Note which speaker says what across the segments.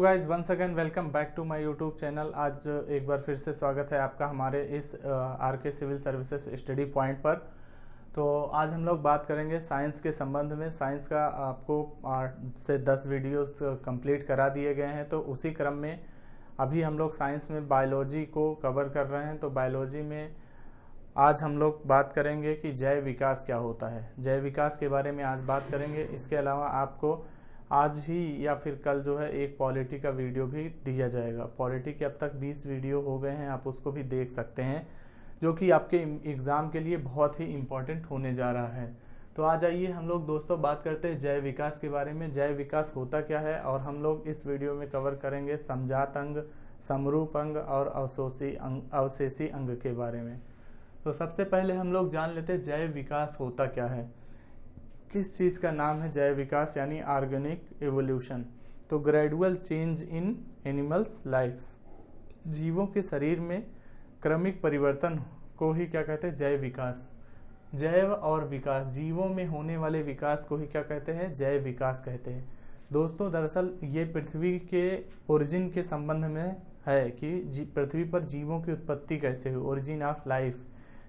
Speaker 1: Guys once again welcome back to my YouTube channel. आज एक बार फिर से स्वागत है आपका हमारे इस आर के सिविल सर्विसेज स्टडी पॉइंट पर। तो आज हम लोग बात करेंगे साइंस के संबंध में। साइंस का आपको 8 से 10 वीडियोस कंप्लीट करा दिए गए हैं। तो उसी क्रम में अभी हम लोग साइंस में बायोलॉजी को कवर कर रहे हैं। तो बायोलॉजी में आज हम लोग बात करेंगे कि जैव विकास क्या होता है। जैव विकास के बारे में आज बात करेंगे। इसके अलावा आपको आज ही या फिर कल जो है एक पॉलिटी का वीडियो भी दिया जाएगा। पॉलिटी के अब तक 20 वीडियो हो गए हैं, आप उसको भी देख सकते हैं, जो कि आपके एग्ज़ाम के लिए बहुत ही इम्पोर्टेंट होने जा रहा है। तो आ जाइए हम लोग दोस्तों बात करते हैं जैव विकास के बारे में। जैव विकास होता क्या है, और हम लोग इस वीडियो में कवर करेंगे समजात अंग, समरूप अंग और अवशेषी अंग के बारे में। तो सबसे पहले हम लोग जान लेते हैं जैव विकास होता क्या है। किस चीज़ का नाम है जैव विकास, यानी ऑर्गेनिक एवोल्यूशन। तो gradual change in animals life, जीवों के शरीर में क्रमिक परिवर्तन को ही क्या कहते हैं, जैव विकास। जैव और विकास, जीवों में होने वाले विकास को ही क्या कहते हैं, जैव विकास कहते हैं। दोस्तों दरअसल ये पृथ्वी के ओरिजिन के संबंध में है कि पृथ्वी पर जीवों की उत्पत्ति कैसे हुई, ओरिजिन ऑफ लाइफ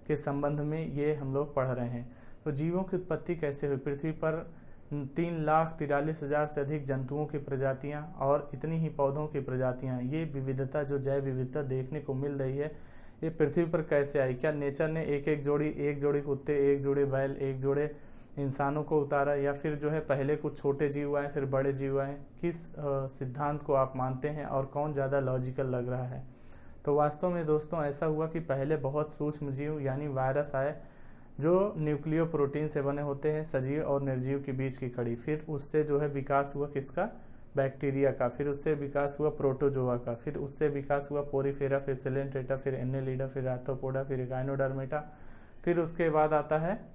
Speaker 1: के संबंध में ये हम लोग पढ़ रहे हैं। तो जीवों की उत्पत्ति कैसे हुई, पृथ्वी पर 3,43,000 से अधिक जंतुओं की प्रजातियां और इतनी ही पौधों की प्रजातियां, ये विविधता जो जैव विविधता देखने को मिल रही है, ये पृथ्वी पर कैसे आई। क्या नेचर ने एक जोड़ी कुत्ते, एक जोड़ी बैल, एक जोड़े इंसानों को उतारा, या फिर जो है पहले कुछ छोटे जीव आए फिर बड़े जीव आए। किस सिद्धांत को आप मानते हैं और कौन ज़्यादा लॉजिकल लग रहा है। तो वास्तव में दोस्तों ऐसा हुआ कि पहले बहुत सूक्ष्म जीव यानी वायरस आए, जो न्यूक्लियो प्रोटीन से बने होते हैं, सजीव और निर्जीव के बीच की कड़ी। फिर उससे जो है विकास हुआ किसका, बैक्टीरिया का। फिर उससे विकास हुआ प्रोटोजोआ का। फिर उससे विकास हुआ पोरीफेरा, फिर सेलेंट्रेटा, फिर एनेलिडा, फिर आर्थ्रोपोडा, फिर गाइनोडर्मेटा। फिर उसके बाद आता है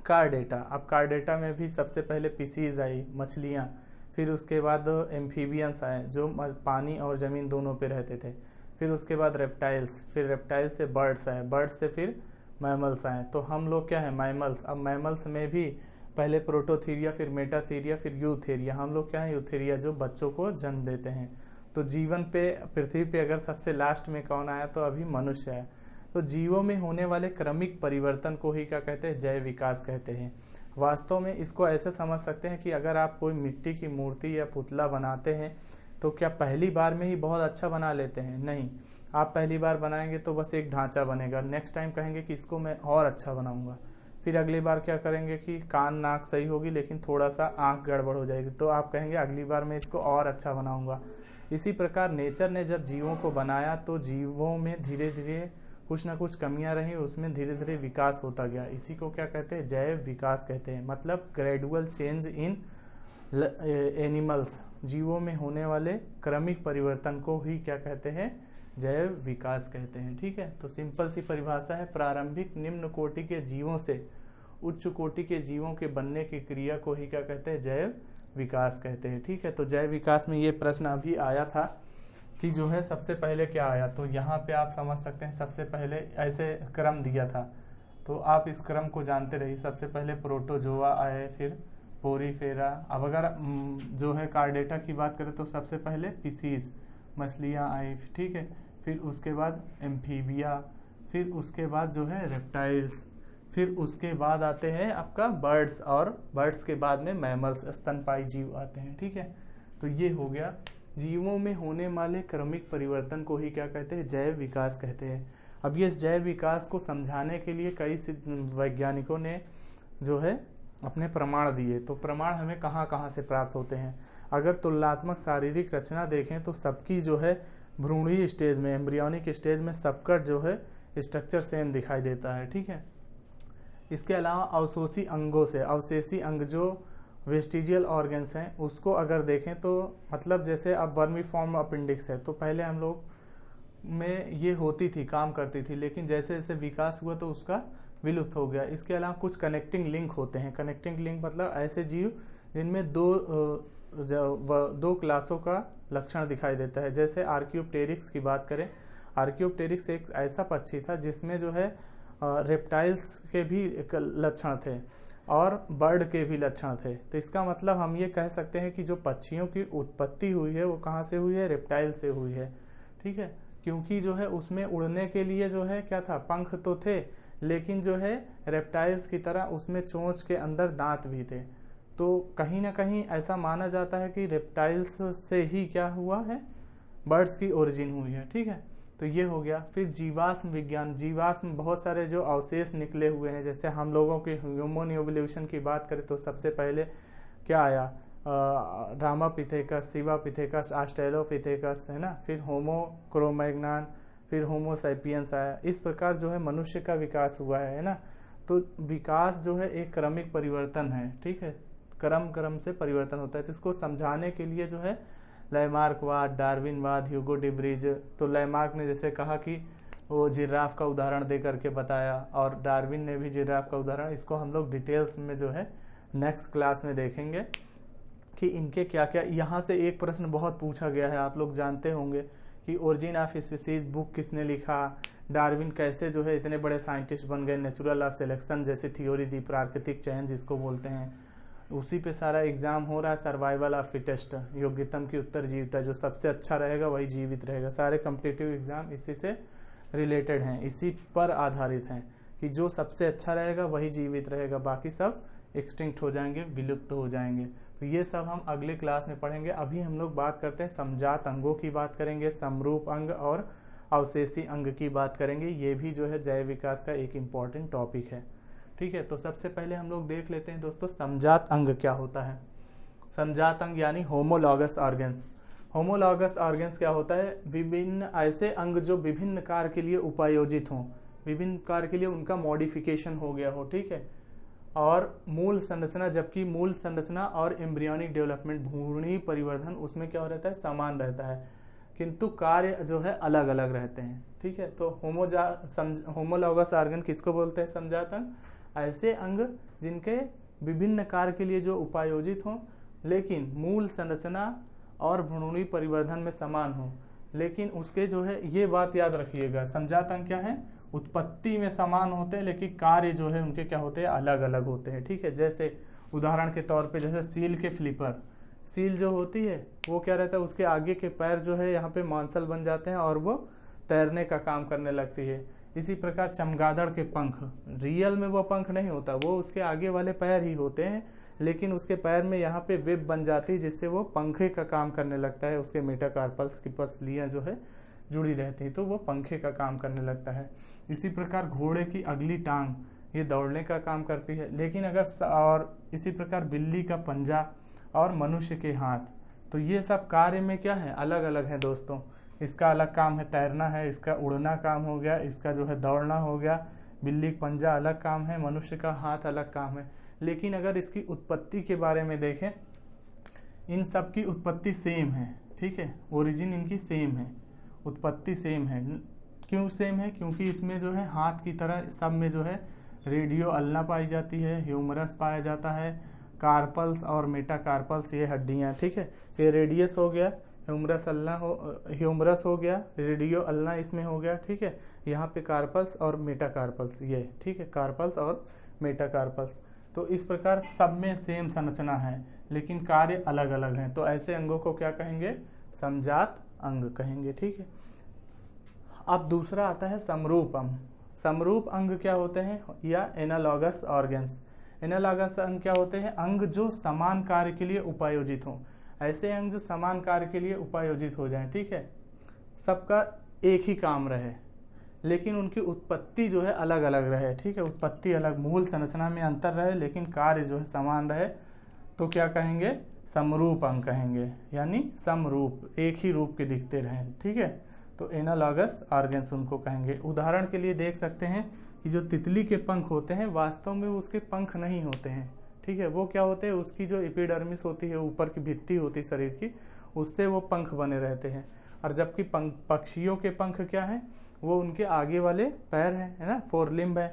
Speaker 1: कार्डेटा। अब कार्डेटा में भी सबसे पहले पीसीज आई, मछलियाँ। फिर उसके बाद एम्फीबियंस आए, जो पानी और ज़मीन दोनों पे रहते थे। फिर उसके बाद रेप्टाइल्स, फिर रेप्टाइल से बर्ड्स आए, बर्ड्स से फिर मैमल्स आए। तो हम लोग क्या है, मैमल्स। अब मैमल्स में भी पहले प्रोटोथीरिया, फिर मेटाथीरिया, फिर यूथेरिया। हम लोग क्या है, यूथेरिया, जो बच्चों को जन्म देते हैं। तो जीवन पे पृथ्वी पे अगर सबसे लास्ट में कौन आया, तो अभी मनुष्य है। तो जीवों में होने वाले क्रमिक परिवर्तन को ही क्या कहते हैं, जैव विकास कहते हैं। वास्तव में इसको ऐसे समझ सकते हैं कि अगर आप कोई मिट्टी की मूर्ति या पुतला बनाते हैं, तो क्या पहली बार में ही बहुत अच्छा बना लेते हैं? नहीं। आप पहली बार बनाएंगे तो बस एक ढांचा बनेगा, नेक्स्ट टाइम कहेंगे कि इसको मैं और अच्छा बनाऊंगा। फिर अगली बार क्या करेंगे कि कान नाक सही होगी लेकिन थोड़ा सा आंख गड़बड़ हो जाएगी, तो आप कहेंगे अगली बार मैं इसको और अच्छा बनाऊंगा। इसी प्रकार नेचर ने जब जीवों को बनाया, तो जीवों में धीरे धीरे कुछ ना कुछ कमियां रही, उसमें धीरे धीरे विकास होता गया। इसी को क्या कहते हैं, जैव विकास कहते हैं। मतलब ग्रेजुअल चेंज इन एनिमल्स, जीवों में होने वाले क्रमिक परिवर्तन को ही क्या कहते हैं, जैव विकास कहते हैं। ठीक है, तो सिंपल सी परिभाषा है, प्रारंभिक निम्न कोटि के जीवों से उच्च कोटि के जीवों के बनने की क्रिया को ही क्या कहते हैं, जैव विकास कहते हैं। ठीक है, तो जैव विकास में ये प्रश्न अभी आया था कि जो है सबसे पहले क्या आया। तो यहाँ पे आप समझ सकते हैं, सबसे पहले ऐसे क्रम दिया था, तो आप इस क्रम को जानते रहिए। सबसे पहले प्रोटोजोआ आए, फिर पोरीफेरा। अब अगर जो है कार्डेटा की बात करें, तो सबसे पहले पीसीज, मछलियाँ आई, ठीक है। फिर उसके बाद एम्फीबिया, फिर उसके बाद जो है रेप्टाइल्स, फिर उसके बाद आते हैं आपका बर्ड्स, और बर्ड्स के बाद में मैमल्स, स्तनपायी जीव आते हैं। ठीक है, तो ये हो गया। जीवों में होने वाले क्रमिक परिवर्तन को ही क्या कहते हैं, जैव विकास कहते हैं। अब ये जैव विकास को समझाने के लिए कई वैज्ञानिकों ने जो है अपने प्रमाण दिए। तो प्रमाण हमें कहाँ कहाँ से प्राप्त होते हैं। अगर तुलनात्मक शारीरिक रचना देखें, तो सबकी जो है भ्रूणीय स्टेज में, एम्ब्रियोनिक स्टेज में सबका जो है स्ट्रक्चर सेम दिखाई देता है। ठीक है, इसके अलावा अवशोषी अंगों से, अवशेषी अंग जो वेस्टिजियल ऑर्गन्स हैं, उसको अगर देखें तो मतलब जैसे अब वर्मीफॉर्म अपेंडिक्स है, तो पहले हम लोग में ये होती थी, काम करती थी, लेकिन जैसे जैसे विकास हुआ तो उसका विलुप्त हो गया। इसके अलावा कुछ कनेक्टिंग लिंक होते हैं। कनेक्टिंग लिंक मतलब ऐसे जीव जिनमें दो क्लासों का लक्षण दिखाई देता है। जैसे आर्कियोप्टेरिक्स की बात करें, आर्कियोप्टेरिक्स एक ऐसा पक्षी था जिसमें जो है रेप्टाइल्स के भी लक्षण थे। और बर्ड के भी लक्षण थे। तो इसका मतलब हम ये कह सकते हैं कि जो पक्षियों की उत्पत्ति हुई है वो कहाँ से हुई है, रेप्टाइल से हुई है। ठीक है, क्योंकि जो है उसमें उड़ने के लिए जो है क्या था, पंख तो थे, लेकिन जो है रेप्टाइल्स की तरह उसमें चोंच के अंदर दांत भी थे। तो कहीं ना कहीं ऐसा माना जाता है कि रेप्टाइल्स से ही क्या हुआ है, बर्ड्स की ओरिजिन हुई है। ठीक है, तो ये हो गया। फिर जीवाश्म विज्ञान, जीवाश्म बहुत सारे जो अवशेष निकले हुए हैं, जैसे हम लोगों के ह्यूमन एवोल्यूशन की बात करें तो सबसे पहले क्या आया, रामापिथेकस, शिवापिथेकस, ऑस्ट्रेलोपिथेकस, है ना, फिर होमो क्रोमैग्नन, फिर होमो सैपियंस आया। इस प्रकार जो है मनुष्य का विकास हुआ है ना। तो विकास जो है एक क्रमिक परिवर्तन है। ठीक है, क्रम क्रम से परिवर्तन होता है। तो इसको समझाने के लिए जो है लैमार्कवाद, डार्विनवाद, ह्यूगो डिब्रीज, तो लैमार्क ने जैसे कहा कि वो जिराफ का उदाहरण दे करके बताया, और डार्विन ने भी जिराफ का उदाहरण, इसको हम लोग डिटेल्स में जो है नेक्स्ट क्लास में देखेंगे कि इनके क्या क्या। यहाँ से एक प्रश्न बहुत पूछा गया है, आप लोग जानते होंगे कि ओरिजिन ऑफ स्पीसीज बुक किसने लिखा, डार्विन कैसे जो है इतने बड़े साइंटिस्ट बन गए, नेचुरल ऑफ सिलेक्शन जैसी थ्योरी दी, प्राकृतिक चयन जिसको बोलते हैं, उसी पे सारा एग्जाम हो रहा है। सर्वाइवल ऑफ फिटेस्ट, योग्यतम की उत्तरजीविता, जो सबसे अच्छा रहेगा वही जीवित रहेगा। सारे कॉम्पिटिटिव एग्जाम इसी से रिलेटेड हैं, इसी पर आधारित हैं कि जो सबसे अच्छा रहेगा वही जीवित रहेगा, बाकी सब एक्सटिंक्ट हो जाएंगे, विलुप्त हो जाएंगे। तो ये सब हम अगले क्लास में पढ़ेंगे। अभी हम लोग बात करते हैं समजात अंगों की बात करेंगे, समरूप अंग और अवशेषी अंग की बात करेंगे। ये भी जो है जैव विकास का एक इम्पॉर्टेंट टॉपिक है। ठीक है, तो सबसे पहले हम लोग देख लेते हैं दोस्तों समजात अंग क्या होता है। समजात अंग यानी होमोलॉगस ऑर्गन्स। होमोलॉगस ऑर्गन्स क्या होता है, विभिन्न ऐसे अंग जो विभिन्न कार्य के लिए उपायोजित हों, विभिन्न कार्य के लिए उनका मॉडिफिकेशन हो गया हो। ठीक है, और मूल संरचना, जबकि मूल संरचना और एम्ब्रियोनिक डेवलपमेंट, भ्रूणीय परिवर्धन, उसमें क्या रहता है, समान रहता है, किंतु कार्य जो है अलग अलग रहते हैं। ठीक है, तो होमोलॉगस ऑर्गन किसको बोलते हैं, समजात अंग, ऐसे अंग जिनके विभिन्न कार्य के लिए जो उपायोजित हों, लेकिन मूल संरचना और भ्रूणीय परिवर्धन में समान हो, लेकिन उसके जो है, ये बात याद रखिएगा, समजात अंग क्या है, उत्पत्ति में समान होते हैं लेकिन कार्य जो है उनके क्या होते हैं, अलग अलग होते हैं। ठीक है, जैसे उदाहरण के तौर पे जैसे सील के फ्लिपर, सील जो होती है वो क्या रहता है, उसके आगे के पैर जो है यहाँ पे मांसल बन जाते हैं और वो तैरने का काम करने लगती है। इसी प्रकार चमगादड़ के पंख, रियल में वो पंख नहीं होता, वो उसके आगे वाले पैर ही होते हैं, लेकिन उसके पैर में यहाँ पे वेब बन जाती है जिससे वो पंखे का काम करने लगता है, उसके मेटाकार्पल्स की पसलियाँ जो है जुड़ी रहती है, तो वो पंखे का काम करने लगता है। इसी प्रकार घोड़े की अगली टांग, ये दौड़ने का काम करती है। लेकिन अगर और इसी प्रकार बिल्ली का पंजा और मनुष्य के हाथ, तो ये सब कार्य में क्या है, अलग अलग है दोस्तों। इसका अलग काम है तैरना है, इसका उड़ना काम हो गया, इसका जो है दौड़ना हो गया, बिल्ली का पंजा अलग काम है, मनुष्य का हाथ अलग काम है। लेकिन अगर इसकी उत्पत्ति के बारे में देखें, इन सब की उत्पत्ति सेम है। ठीक है, ओरिजिन इनकी सेम है, उत्पत्ति सेम है। क्यों सेम है, क्योंकि इसमें जो है हाथ की तरह सब में जो है रेडियो अल्ना पाई जाती है, ह्यूमरस पाया जाता है, कार्पल्स और मेटाकार्पल्स ये हड्डियाँ। ठीक है, ये रेडियस हो गया, ह्यूमरस हो गया, रेडियो अल्ना इसमें हो गया। ठीक है, यहाँ पे कार्पल्स और मेटाकार्पल्स ये, ठीक है, कार्पल्स और मेटाकार्पल्स। तो इस प्रकार सब में सेम संरचना है लेकिन कार्य अलग अलग हैं, तो ऐसे अंगों को क्या कहेंगे, समजात अंग कहेंगे। ठीक है, अब दूसरा आता है समरूप अंग। समरूप अंग क्या होते हैं, या एनालॉगस ऑर्गन्स। एनालॉगस अंग क्या होते हैं, अंग जो समान कार्य के लिए उपायोजित हों, ऐसे अंग जो समान कार्य के लिए उपायोजित हो जाएं। ठीक है, सबका एक ही काम रहे लेकिन उनकी उत्पत्ति जो है अलग अलग रहे। ठीक है, उत्पत्ति अलग, मूल संरचना में अंतर रहे लेकिन कार्य जो है समान रहे, तो क्या कहेंगे, समरूप अंग कहेंगे, यानी समरूप, एक ही रूप के दिखते रहें। ठीक है, तो एनालॉगस ऑर्गन्स उनको कहेंगे। उदाहरण के लिए देख सकते हैं कि जो तितली के पंख होते हैं वास्तव में उसके पंख नहीं होते हैं। ठीक है, वो क्या होते हैं, उसकी जो एपिडर्मिस होती है, ऊपर की भित्ति होती है शरीर की, उससे वो पंख बने रहते हैं। और जबकि पक्षियों के पंख क्या है, वो उनके आगे वाले पैर हैं, है ना, फोर लिम्ब है।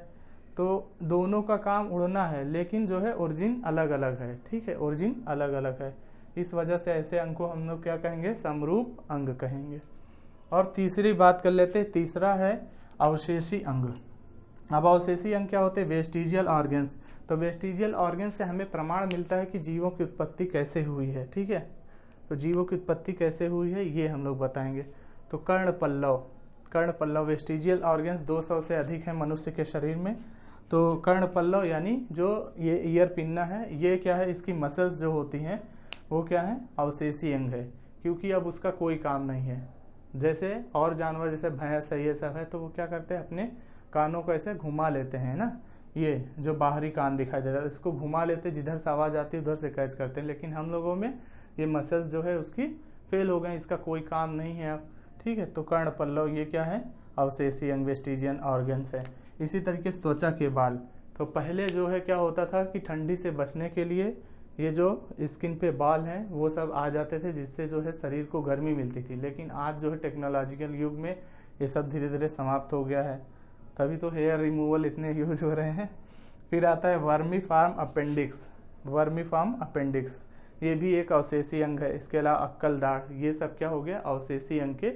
Speaker 1: तो दोनों का काम उड़ना है लेकिन जो है ओरिजिन अलग अलग है। ठीक है, ओरिजिन अलग अलग है, इस वजह से ऐसे अंग को हम लोग क्या कहेंगे, समरूप अंग कहेंगे। और तीसरी बात कर लेते हैं, तीसरा है अवशेषी अंग। अब अवशेषी अंग क्या होते हैं? Vestigial organs. तो वेस्टिजियल ऑर्गन से हमें प्रमाण मिलता है कि जीवों की उत्पत्ति कैसे हुई है, ठीक है। तो जीवों की उत्पत्ति कैसे हुई है ये हम लोग बताएंगे। तो कर्ण पल्लव वेस्टिजियल ऑर्गन्स 200 से अधिक है मनुष्य के शरीर में। तो कर्ण पल्लव यानी जो ये ईयर पिन्ना है, ये क्या है, इसकी मसल्स जो होती हैं वो क्या है? अवशेषी अंग है, क्योंकि अब उसका कोई काम नहीं है। जैसे और जानवर जैसे भैंस है ये सब है, तो वो क्या करते हैं, अपने कानों को ऐसे घुमा लेते हैं ना, ये जो बाहरी कान दिखाई दे रहा है इसको घुमा लेते, जिधर से आवाज़ आती है उधर से कैच करते हैं। लेकिन हम लोगों में ये मसल्स जो है उसकी फेल हो गए, इसका कोई काम नहीं है अब, ठीक है। तो कर्ण पल्लव ये क्या है? अवशेषी अंग, वेस्टिजियन ऑर्गन्स है। इसी तरीके से त्वचा के बाल। तो पहले जो है क्या होता था कि ठंडी से बचने के लिए ये जो स्किन पे बाल हैं वो सब आ जाते थे, जिससे जो है शरीर को गर्मी मिलती थी। लेकिन आज जो है टेक्नोलॉजिकल युग में ये सब धीरे धीरे समाप्त हो गया है, तभी तो हेयर रिमूवल इतने यूज हो रहे हैं। फिर आता है वर्मीफॉर्म अपेंडिक्स, ये भी एक अवशेषी अंग है। इसके अलावा अक्कल दाढ़, ये सब क्या हो गया? अवशेषी अंग के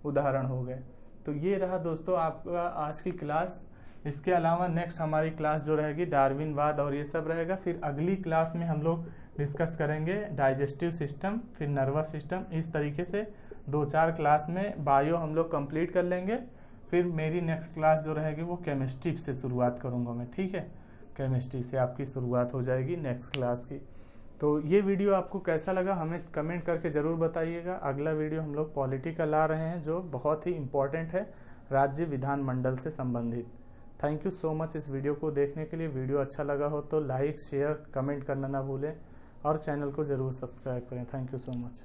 Speaker 1: उदाहरण हो गए। तो ये रहा दोस्तों आपका आज की क्लास। इसके अलावा नेक्स्ट हमारी क्लास जो रहेगी डार्विनवाद और ये सब रहेगा। फिर अगली क्लास में हम लोग डिस्कस करेंगे डाइजेस्टिव सिस्टम, फिर नर्वस सिस्टम। इस तरीके से 2-4 क्लास में बायो हम लोग कंप्लीट कर लेंगे। फिर मेरी नेक्स्ट क्लास जो रहेगी वो केमिस्ट्री से शुरुआत करूँगा मैं, ठीक है। केमिस्ट्री से आपकी शुरुआत हो जाएगी नेक्स्ट क्लास की। तो ये वीडियो आपको कैसा लगा हमें कमेंट करके ज़रूर बताइएगा। अगला वीडियो हम लोग पॉलिटिकल ला रहे हैं, जो बहुत ही इम्पोर्टेंट है, राज्य विधानमंडल से संबंधित। थैंक यू सो मच इस वीडियो को देखने के लिए। वीडियो अच्छा लगा हो तो लाइक, शेयर, कमेंट करना ना भूलें और चैनल को ज़रूर सब्सक्राइब करें। Thank you so much.